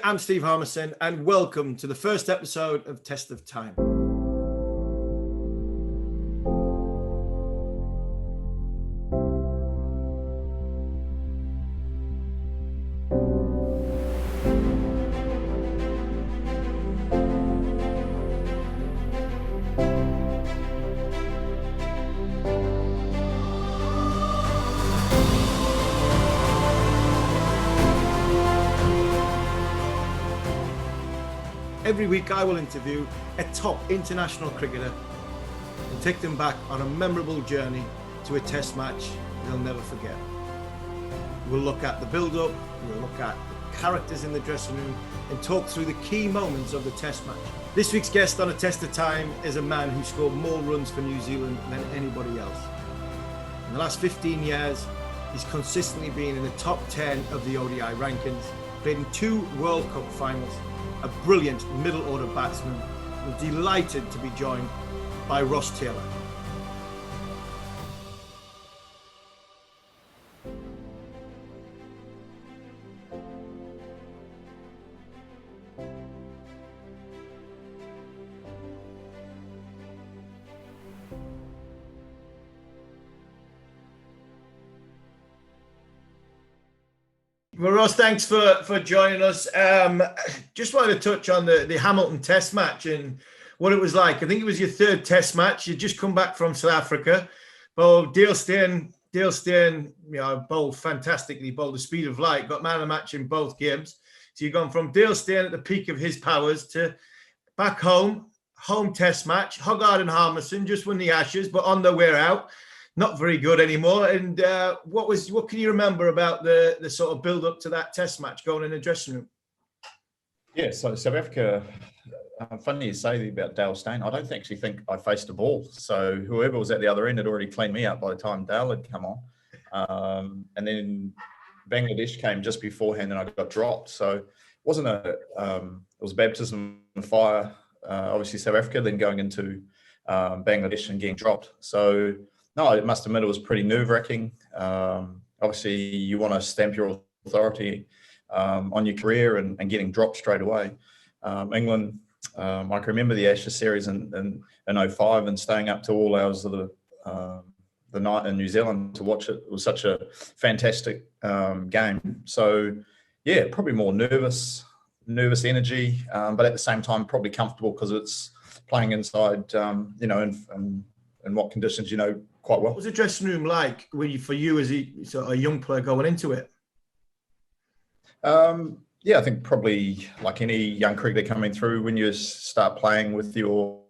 I'm Steve Harmison, and welcome to the first episode of Test of Time. Every week I will interview a top international cricketer and take them back on a memorable journey to a test match they'll never forget. We'll look at the build-up, we'll look at the characters in the dressing room and talk through the key moments of the test match. This week's guest on A Test of Time is a man who scored more runs for New Zealand than anybody else. In the last 15 years, he's consistently been in the top 10 of the ODI rankings, played in 2 World Cup finals, a brilliant middle order batsman. I'm delighted to be joined by Ross Taylor. Well, Ross, thanks for joining us. Just wanted to touch on the Hamilton Test match and what it was like. I think it was your 3rd Test match. You'd just come back from South Africa. Bowled Dale Steyn, bowled fantastically, bowled the speed of light, got man of the match in both games. So you've gone from Dale Steyn at the peak of his powers to back home Test match. Hoggard and Harmison just won the Ashes, but on their way out. Not very good anymore. And what can you remember about the sort of build up to that test match going in the dressing room? Yeah, so South Africa, funny you say about Dale Steyn. I don't actually think I faced a ball. So whoever was at the other end had already cleaned me up by the time Dale had come on. And then Bangladesh came just beforehand and I got dropped. So it wasn't it was baptism of fire, obviously South Africa, then going into Bangladesh and getting dropped. So no, I must admit it was pretty nerve-wracking. Obviously, you want to stamp your authority on your career and getting dropped straight away. England, I can remember the Ashes series in 05 and staying up to all hours of the night in New Zealand to watch it. It was such a fantastic game. So, yeah, probably more nervous energy, but at the same time probably comfortable because it's playing inside, in what conditions, quite well. What was the dressing room like for you as a young player going into it? I think probably like any young cricketer coming through, when you start playing with your,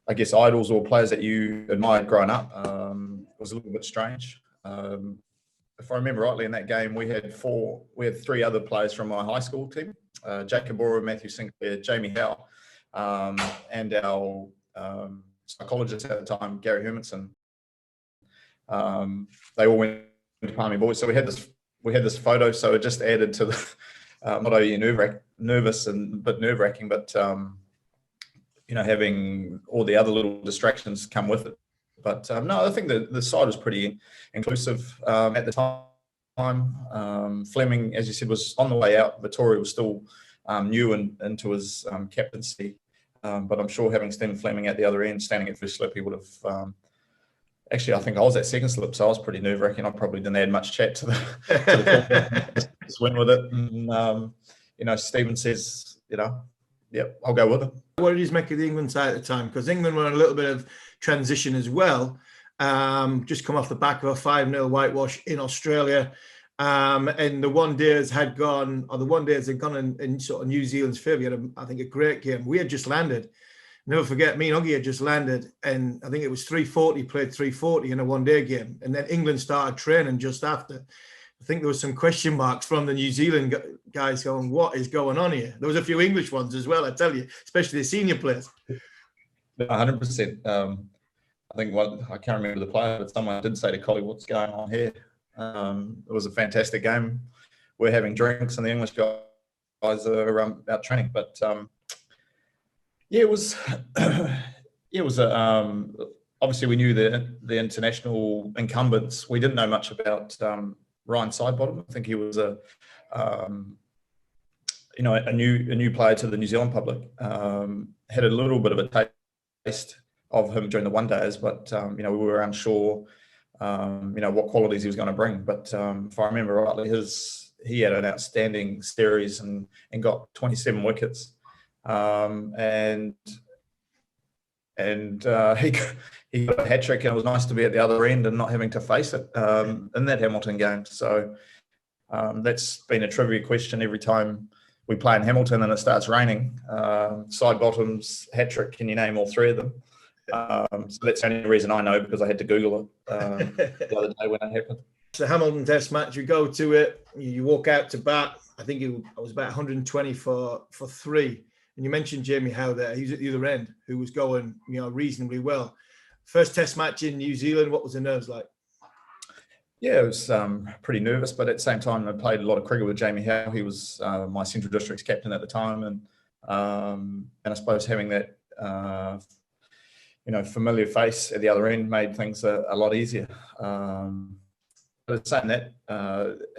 I guess, idols or players that you admired growing up, it was a little bit strange. If I remember rightly, in that game, we had 3 other players from my high school team, Jacob Bora, Matthew Sinclair, Jamie Howe, and our psychologist at the time, Gary Harmison. They all went to Barmy boys, so we had this photo. So it just added to the not only nervous and but nerve-wracking, but having all the other little distractions come with it. But no, I think the side was pretty inclusive at the time. Fleming, as you said, was on the way out. Vittoria was still new into his captaincy. But I'm sure having Stephen Fleming at the other end, standing at first slip, he would have. Actually, I think I was at second slip, so I was pretty nerve-wracking. I probably didn't add much chat to the just went with it. And, Stephen says, I'll go with it. What did you make of the England side at the time? Because England were on a little bit of transition as well. Just come off the back of a 5-0 whitewash in Australia. And the one days had gone in sort of New Zealand's favour. We had, I think, a great game. We had just landed. Never forget, me and Huggy had just landed, and I think it was 340, played 340 in a one-day game. And then England started training just after. I think there was some question marks from the New Zealand guys going, what is going on here? There was a few English ones as well, I tell you, especially the senior players. 100%. I think I can't remember the player, but someone did say to Collie, what's going on here? It was a fantastic game. We're having drinks and the English guys are out training. But it was obviously we knew the international incumbents. We didn't know much about Ryan Sidebottom. I think he was you know, a new player to the New Zealand public. Had a little bit of a taste of him during the one days, but you know, we were unsure, you know, what qualities he was going to bring. But if I remember rightly, he had an outstanding series and got 27 wickets, and he got a hat trick, and it was nice to be at the other end and not having to face it in that Hamilton game. So that's been a trivia question every time we play in Hamilton and it starts raining. Side bottoms, hat trick, can you name all three of them? So that's the only reason I know, because I had to Google it the other day when it happened. It's the Hamilton Test match. You go to it, you walk out to bat. I think it was about 120 for 3. And you mentioned Jamie Howe there. He was at the other end, who was going, you know, reasonably well. First Test match in New Zealand. What was the nerves like? Yeah, it was pretty nervous, but at the same time, I played a lot of cricket with Jamie Howe. He was my Central District's captain at the time, and I suppose having that you know, familiar face at the other end made things a lot easier. But saying that,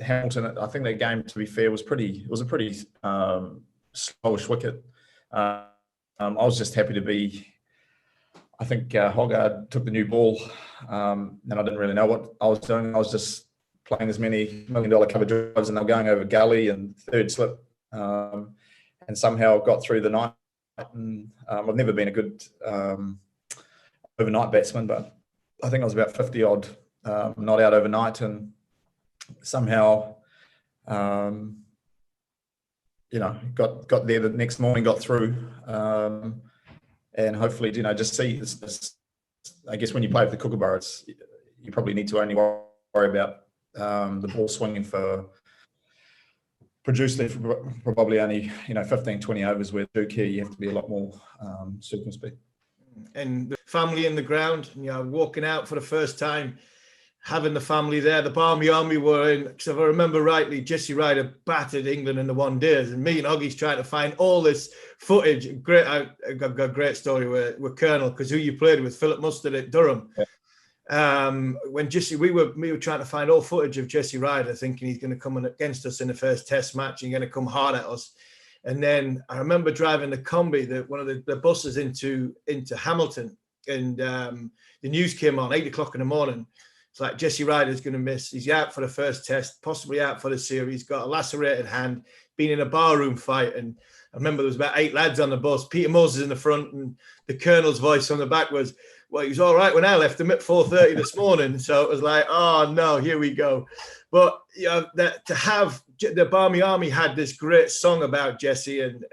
Hamilton, I think that game, to be fair, was a pretty slowish wicket. I was just happy to be. I think Hogarth took the new ball, and I didn't really know what I was doing. I was just playing as many $1 million cover drives, and they were going over gully and third slip, and somehow got through the night. And I've never been a good overnight batsman, but I think I was about 50 odd not out overnight, and somehow you know, got there the next morning, got through, and hopefully, you know, just see this, I guess when you play with the Kookaburra, you probably need to only worry about the ball swinging for probably only, you know, 15, 20 overs, where Duke you have to be a lot more circumspect. And the family in the ground, you know, walking out for the first time, having the family there. The Barmy Army were in, because if I remember rightly, Jesse Ryder battered England in the one days, and me and Hoggy's trying to find all this footage. Great, I got a great story with Colonel, because who you played with, Philip Mustard at Durham. Yeah. When Jesse, we were trying to find all footage of Jesse Ryder, thinking he's going to come against us in the first Test match and going to come hard at us. And then I remember driving the combi, one of the buses into Hamilton, and the news came on 8 o'clock in the morning. It's like, Jesse Ryder's going to miss. He's out for the first Test, possibly out for the series. Got a lacerated hand, been in a barroom fight. And I remember there was about 8 lads on the bus. Peter Moses in the front, and the Colonel's voice on the back was, well, he was all right when I left him at 4:30 this morning. So it was like, oh no, here we go. But you know, to have the Barmy Army had this great song about Jesse, and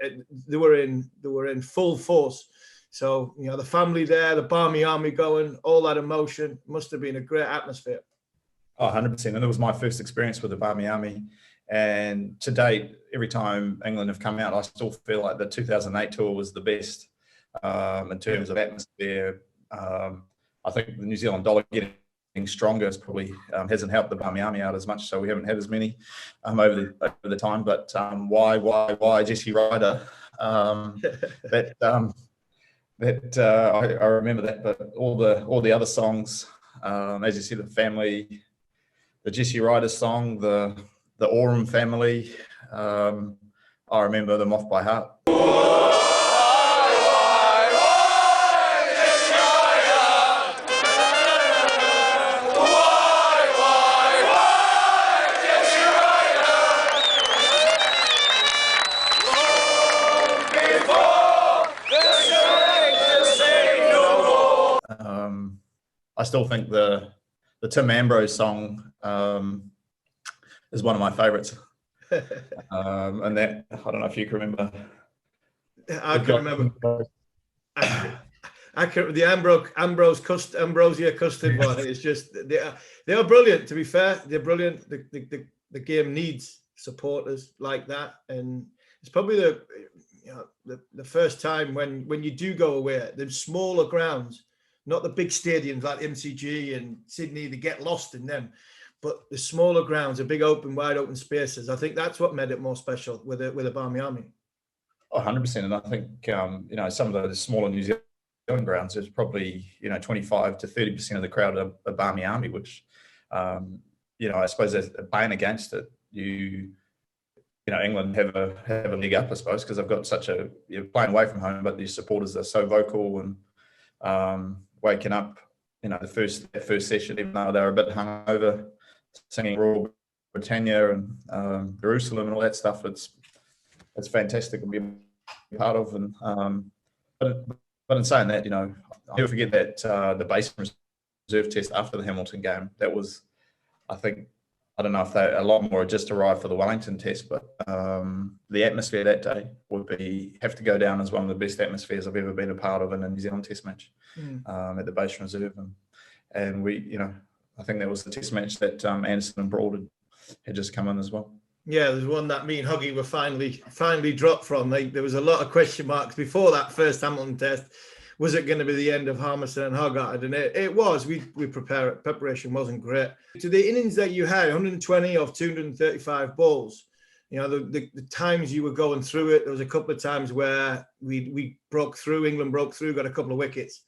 they were in full force. So, you know, the family there, the Barmy Army going, all that emotion, must have been a great atmosphere. Oh, 100%. And it was my first experience with the Barmy Army. And to date, every time England have come out, I still feel like the 2008 tour was the best in terms of atmosphere. I think the New Zealand dollar getting stronger is probably hasn't helped the Barmy Army out as much, so we haven't had as many over the time. But why Jesse Ryder? I remember that. But all the other songs, as you see, the family, the Jesse Ryder song, the Oram family, I remember them off by heart. I still think the Tim Ambrose song is one of my favourites, and that, I don't know if you can remember. I can remember. I can the Ambrosia custard one. It's just they are brilliant. To be fair, they're brilliant. The game needs supporters like that, and it's probably the first time when you do go away, the smaller grounds. Not the big stadiums like MCG and Sydney, they get lost in them. But the smaller grounds, the big open, wide open spaces, I think that's what made it more special with the Barmy Army. Oh, 100%. And I think, you know, some of the smaller New Zealand grounds, there's probably, you know, 25 to 30% of the crowd are Barmy Army, which, you know, I suppose there's a bane against it. England have a leg up, I suppose, because they've got you're playing away from home, but the supporters are so vocal and waking up, that first session, even though they're a bit hungover, singing Royal Britannia and Jerusalem and all that stuff. It's fantastic to be a part of. And but in saying that, I'll never forget that the base reserve test after the Hamilton game. That was, I don't know if a lot more just arrived for the Wellington test, but the atmosphere that day would have to go down as one of the best atmospheres I've ever been a part of in a New Zealand test match at the base reserve. And we, I think that was the test match that Anderson and Broad had just come in as well. Yeah, there's one that me and Huggy were finally dropped from. There was a lot of question marks before that first Hamilton test. Was it going to be the end of Harmison and Hogarth? And it was. Preparation wasn't great. To the innings that you had, 120 of 235 balls, the times you were going through it, there was a couple of times where we broke through, England broke through, got a couple of wickets.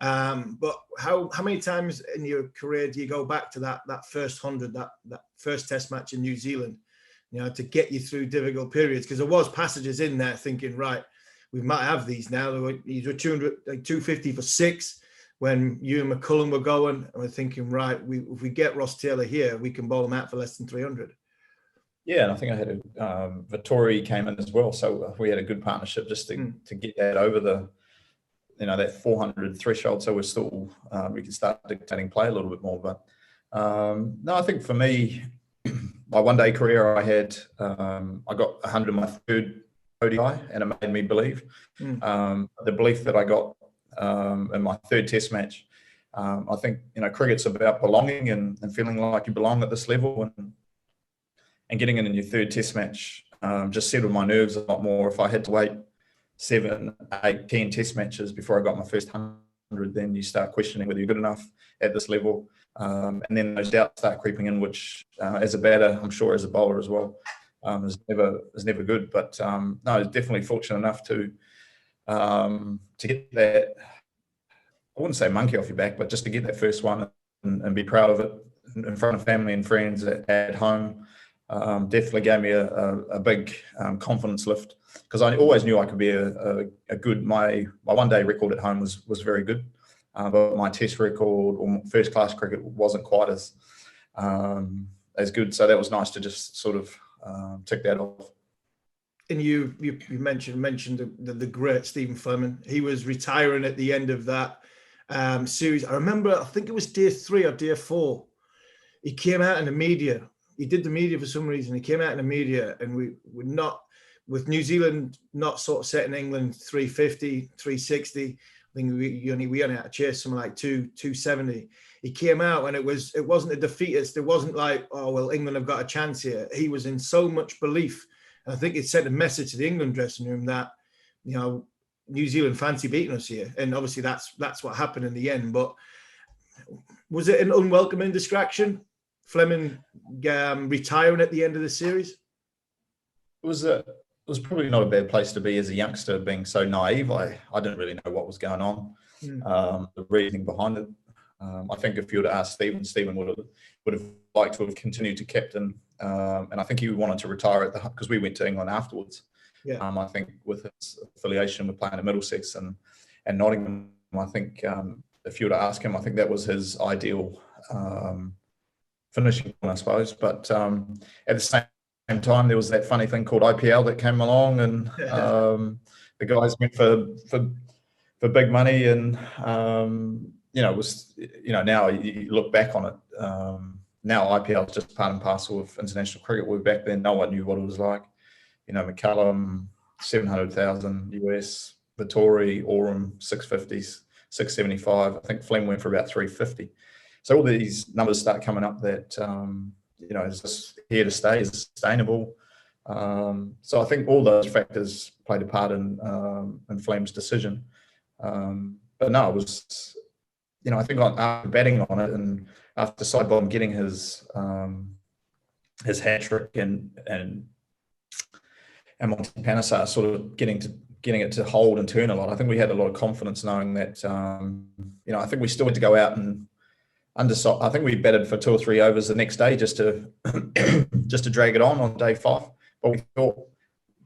But how many times in your career do you go back to that first 100, that first test match in New Zealand, to get you through difficult periods? Because there was passages in there thinking, right, we might have these now. These were 250 for 6 when you and McCullum were going, and we're thinking, right, if we get Ross Taylor here, we can bowl him out for less than 300. Yeah, and I think I had Vittori came in as well, so we had a good partnership just to get that over the, that 400 threshold. So we're still we can start dictating play a little bit more. But no, I think for me, my one-day career, I had I got 100 in my third ODI, and it made me believe. The belief that I got in my third test match, I think, cricket's about belonging and feeling like you belong at this level, and getting in your third test match just settled my nerves a lot more. If I had to wait 7, 8, 10 test matches before I got my first 100, then you start questioning whether you're good enough at this level. And then those doubts start creeping in, which as a batter, I'm sure as a bowler as well, is never good. But no, I was definitely fortunate enough to get that, I wouldn't say monkey off your back, but just to get that first one and be proud of it in front of family and friends at home. Definitely gave me a big confidence lift, because I always knew I could be a good, my one-day record at home was very good, but my test record or first class cricket wasn't quite as good. So that was nice to just sort of tick that off. And you mentioned the great Stephen Fleming. He was retiring at the end of that series. I remember, I think it was day 3 or day 4. He came out in the media. He did the media for some reason. He came out in the media, and we were not, with New Zealand not sort of setting England 350, 360. I think we only had to chase something like 270. He came out, and it wasn't a defeatist. It wasn't like, oh well, England have got a chance here. He was in so much belief, and I think it sent a message to the England dressing room that, New Zealand fancy beating us here, and obviously that's what happened in the end. But was it an unwelcoming distraction, Fleming retiring at the end of the series? It was probably not a bad place to be as a youngster, being so naive. I didn't really know what was going on, the reasoning behind it. I think if you were to ask Stephen would have liked to have continued to captain, and I think he wanted to retire because we went to England afterwards. Yeah. I think with his affiliation with playing at Middlesex and Nottingham, I think if you were to ask him, I think that was his ideal finishing point, I suppose. But at the same time, there was that funny thing called IPL that came along, and the guys went for big money, and it was, now you look back on it, now IPL is just part and parcel of international cricket. Where back then no one knew what it was like. McCallum, 700,000 US, Vittori, Oram, 650s, 675. I think Fleming went for about 350. So all these numbers start coming up that, is this here to stay, is it sustainable? So I think all those factors played a part in Fleming's decision. But no, it was, I think after batting on it and after Sidebottom getting his hat trick and Monty Panesar sort of getting it to hold and turn a lot, I think we had a lot of confidence knowing that, I think we still had to go out and underside. I think we batted for 2 or 3 overs the next day just to drag it on day 5. but we thought,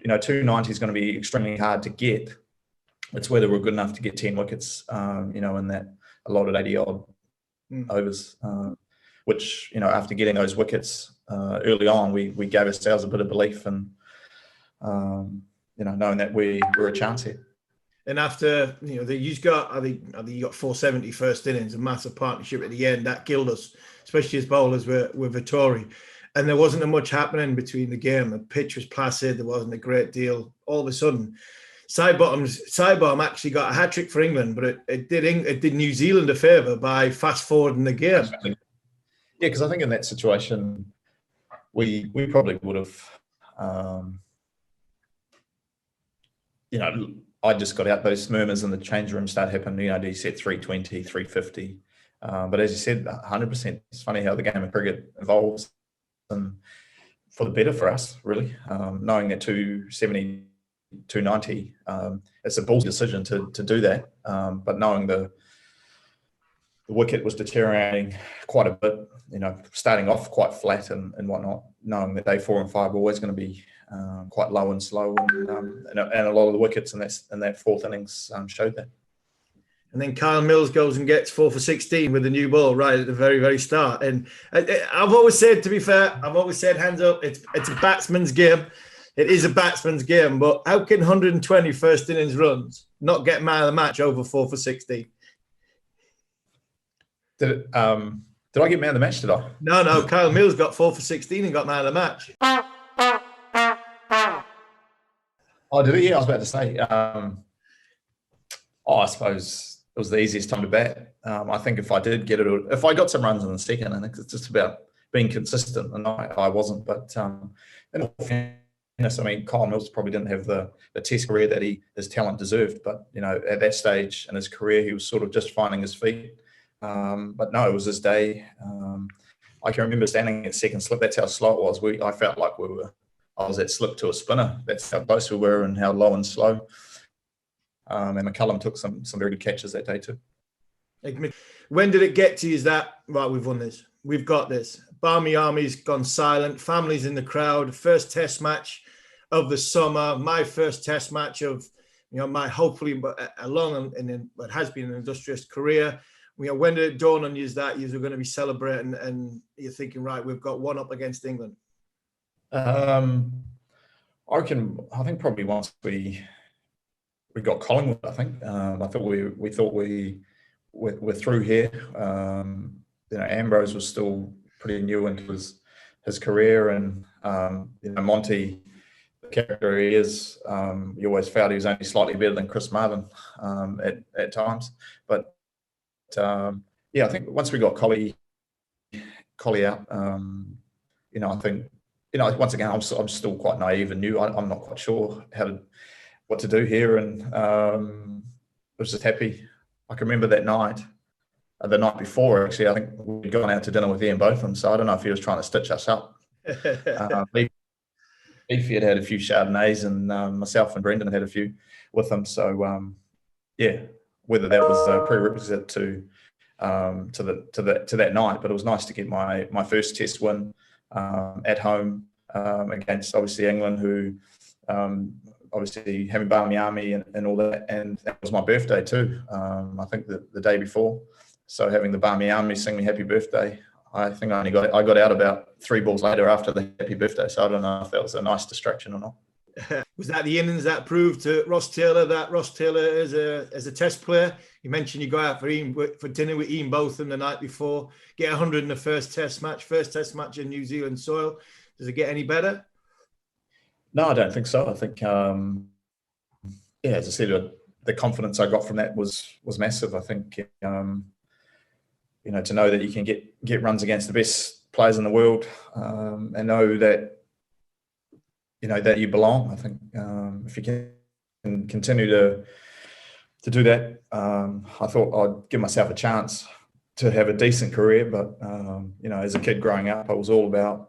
290 is going to be extremely hard to get. It's whether we're good enough to get 10 wickets, in that allotted 80 odd overs, which, after getting those wickets early on, we gave ourselves a bit of belief and, knowing that we were a chance here. And after, you got, I think you got 470 first innings, a massive partnership at the end. That killed us, especially as bowlers with Vittori. And there wasn't much happening between the game. The pitch was placid. There wasn't a great deal. All of a sudden, Sidebottom actually got a hat-trick for England, but it did New Zealand a favour by fast-forwarding the game. Yeah, because I think in that situation, we probably would have, I just got out, those murmurs in the change room start happening. Do you set 320, 350? But as you said, 100%. It's funny how the game of cricket evolves, and for the better for us, really. Knowing that 270, 290, it's a ballsy decision to do that. But knowing the wicket was deteriorating quite a bit, starting off quite flat and whatnot, knowing that day 4 and 5 were always going to be quite low and slow, and a lot of the wickets in that fourth innings showed that. And then Kyle Mills goes and gets 4 for 16 with the new ball right at the very, very start. And I've always said, to be fair, hands up, it's a batsman's game. It is a batsman's game, but how can 120 first innings runs not get man of the match over 4 for 16? Did I get man of the match, did I? No, Kyle Mills got 4 for 16 and got man of the match. Oh, did he? Yeah, I was about to say. I suppose it was the easiest time to bat. I think if I did get it, if I got some runs in the second, I think it's just about being consistent, and I wasn't. But in all fairness, I mean, Kyle Mills probably didn't have the Test career that his talent deserved. But at that stage in his career, he was sort of just finding his feet. But no, it was his day. I can remember standing at second slip. That's how slow it was. I felt like I was at slip to a spinner. That's how close we were and how low and slow. And McCullum took some very good catches that day too. When did it get to you that, right, we've won this, we've got this, Barmy Army's gone silent, families in the crowd, first test match of the summer, my first test match of, my hopefully a long and what has been an illustrious career. When did it dawn on you that you were going to be celebrating and you're thinking, right, we've got one up against England? I think probably once we got Collingwood. I think we thought we're through here. Ambrose was still pretty new into his career, and Monty, the character he is, you always felt he was only slightly better than Chris Martin at times. But I think once we got Collie out, I think. Once again, I'm still quite naive and new. I'm not quite sure what to do here, and I was just happy. I can remember that night, the night before, actually, I think we'd gone out to dinner with Ian Botham, so I don't know if he was trying to stitch us up. Beefy had a few Chardonnays, and myself and Brendan had a few with him. So, whether that was a prerequisite to that night, but it was nice to get my first test win at home against obviously England, who obviously having Barmy Army and all that, and that was my birthday too. I think the day before, so having the Barmy Army sing me happy birthday, I think I got out about 3 balls later after the happy birthday. So I don't know if that was a nice distraction or not. Was that the innings that proved to Ross Taylor that Ross Taylor is a test player? You mentioned you go out for dinner with Ian Botham the night before, get 100 in the first test match in New Zealand soil. Does it get any better? No, I don't think so. I think, as I said, the confidence I got from that was massive. I think, to know that you can get runs against the best players in the world, and know that, that you belong. I think if you can continue to do that, I thought I'd give myself a chance to have a decent career. But, as a kid growing up, I was all about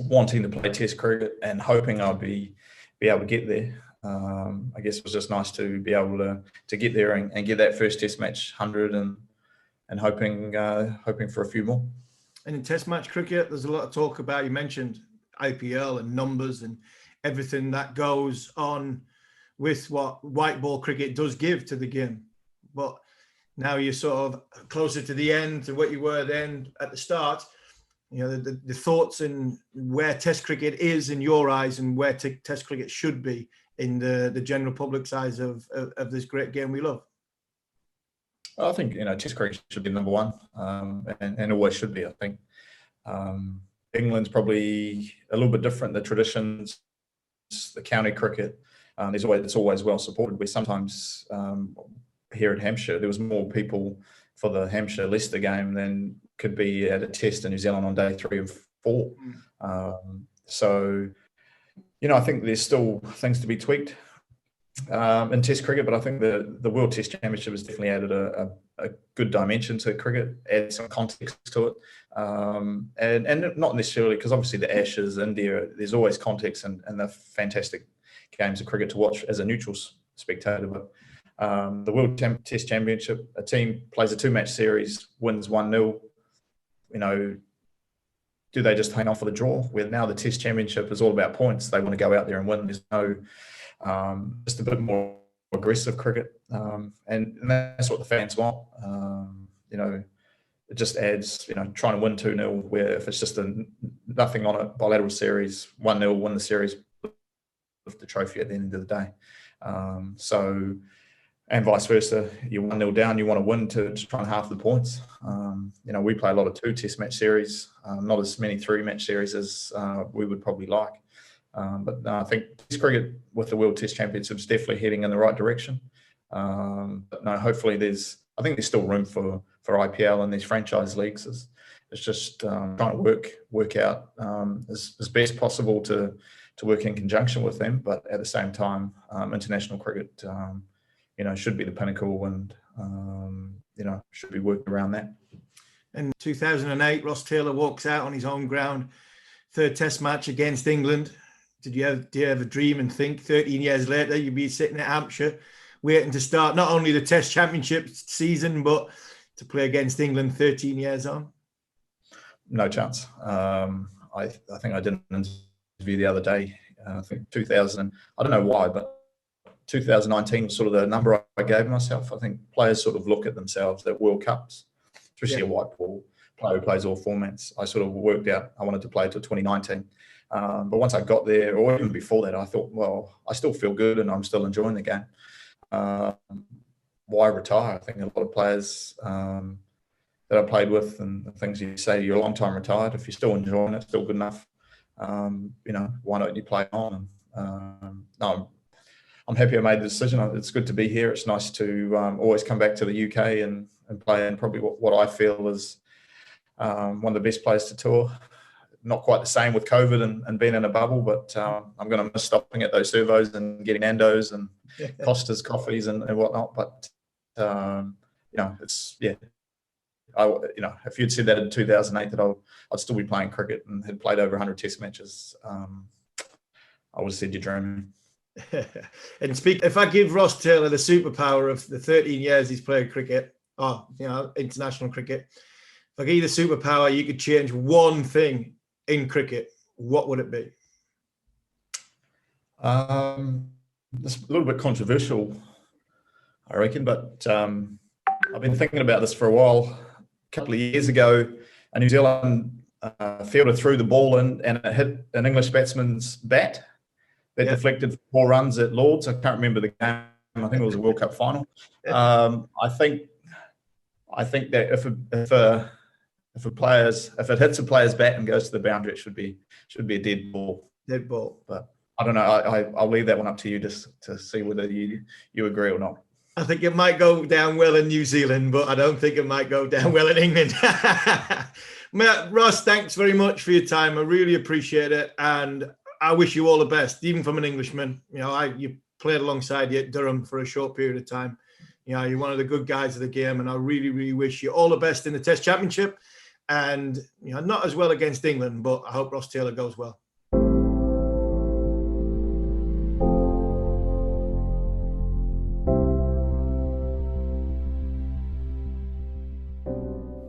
wanting to play Test cricket and hoping I'd be able to get there. I guess it was just nice to be able to get there and get that first Test match 100 and hoping for a few more. And in Test match cricket, there's a lot of talk about, you mentioned IPL and numbers, and everything that goes on with what white ball cricket does give to the game. But now you're sort of closer to the end to what you were then at the start. You know, the thoughts and where Test cricket is in your eyes and where Test cricket should be in the general public's eyes of this great game we love. I think, Test cricket should be number one, and always should be, I think. England's probably a little bit different. The traditions, the county cricket, it's always well supported. We sometimes here at Hampshire, there was more people for the Hampshire-Leicester game than could be at a test in New Zealand on day 3 and 4. So, I think there's still things to be tweaked in Test cricket, but I think the World Test Championship has definitely added a good dimension to cricket, added some context to it, and not necessarily because obviously the Ashes, India, there's always context and the fantastic games of cricket to watch as a neutral spectator. But the World Test Championship, a team plays a 2-match series, wins 1-0. Do they just hang on for the draw? Where now the Test Championship is all about points. They want to go out there and win. There's no just a bit more aggressive cricket, and that's what the fans want. It just adds, trying to win 2-0, where if it's just nothing on it, bilateral series, 1-0, win the series with the trophy at the end of the day. And vice versa, you're 1-0 down, you want to win to try and half the points. We play a lot of 2 Test match series, not as many 3-match series as we would probably like. But I think Test cricket with the World Test Championship is definitely heading in the right direction. But no, hopefully I think there's still room for IPL and these franchise leagues. It's just trying to work out as best possible to work in conjunction with them. But at the same time, international cricket, should be the pinnacle and, should be working around that. In 2008, Ross Taylor walks out on his home ground, 3rd Test match against England. Did you ever dream and think 13 years later you'd be sitting at Hampshire waiting to start not only the Test Championship season, but to play against England 13 years on? No chance. I think I did an interview the other day. I think 2000, I don't know why, but 2019 was sort of the number I gave myself. I think players sort of look at themselves at World Cups, especially a white ball player who plays all formats. I sort of worked out I wanted to play till 2019. But once I got there, or even before that, I thought, well, I still feel good and I'm still enjoying the game. Why retire? I think a lot of players that I played with and the things you say, you're a long time retired. If you're still enjoying it, still good enough, why don't you play on? No, I'm happy I made the decision. It's good to be here. It's nice to always come back to the UK and play in probably what I feel is one of the best places to tour. Not quite the same with COVID and being in a bubble, but I'm going to miss stopping at those servos and getting Nando's and Costa's coffees and whatnot. But if you'd said that in 2008 that I'd still be playing cricket and had played over 100 Test matches, I would have said you're dreaming. And if I give Ross Taylor the superpower of the 13 years he's played cricket, international cricket, if I give you the superpower, you could change one thing in cricket, what would it be? It's a little bit controversial, I reckon, but I've been thinking about this for a while. A couple of years ago, a New Zealand fielder threw the ball in and it hit an English batsman's bat that deflected 4 runs at Lords. I can't remember the game. I think it was a World Cup final. I think that if it hits a player's bat and goes to the boundary, it should be a dead ball. Dead ball. But I don't know. I'll leave that one up to you just to see whether you agree or not. I think it might go down well in New Zealand, but I don't think it might go down well in England. Ross, thanks very much for your time. I really appreciate it, and I wish you all the best, even from an Englishman. You played alongside you at Durham for a short period of time. You're one of the good guys of the game, and I really, really wish you all the best in the Test Championship. And not as well against England, but I hope Ross Taylor goes well.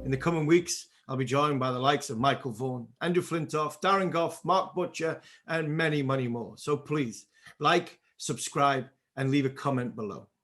In the coming weeks, I'll be joined by the likes of Michael Vaughan, Andrew Flintoff, Darren Goff, Mark Butcher, and many, many more. So please like, subscribe, and leave a comment below.